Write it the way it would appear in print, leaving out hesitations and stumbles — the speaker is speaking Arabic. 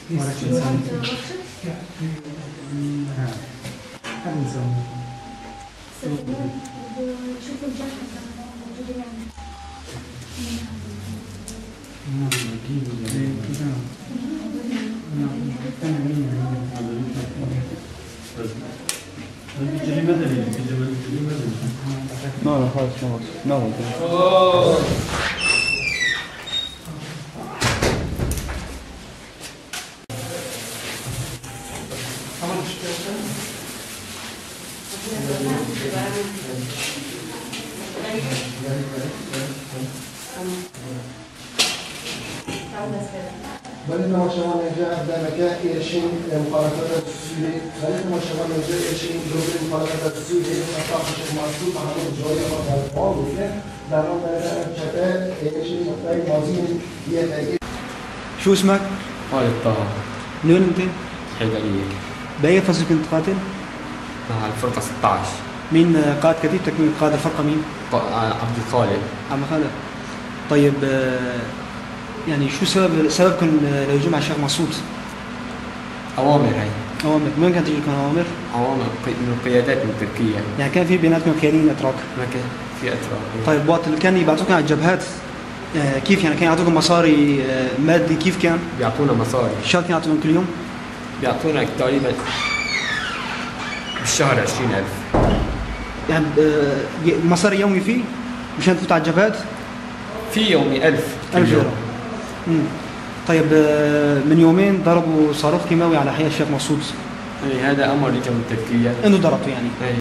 شوفوا الجرح موجود يعني. No, no. Belediye başkanlarınca demek erişim muhalefete tüsüyle, belediye başkanlarınca erişim grubu muhalefete tüsüyle, atlaşık mahsul Mahmut Joya Bakar olursa, devam eden çete erişim muhtayı mazinin diyeteki. شو اسمك؟ خالد طه. من وين انت؟ حيدرية. بأي فصل كنت قاتل؟ مع الفرقة 16. مين قائد كتيبتك؟ مين قائد الفرقة مين؟ عبد الخالق. عم خالد. طيب يعني شو سببكم للهجوم على الشيخ مسعود؟ أوامر هاي. أوامر، من وين كانت تجيكم أوامر؟ أوامر من القيادات من تركيا. يعني كان في بيناتكم قياديين أتراك؟ ما كان في أتراك. طيب وقت اللي كان يبعثوكم على الجبهات كيف يعني كان يعطوكم مصاري مادي كيف كان؟ بيعطونا مصاري. الشهر كان يعطوكم كل يوم؟ بيعطونا تقريبا بالشهر 20,000. يعني مصاري يومي فيه مشان تفوت على الجبهات؟ في يومي 1000 يورو. طيب من يومين ضربوا صاروخ كيماوي على حي الشيخ مسعود. يعني هذا أمر جاء من تركيا. انه ضربته يعني.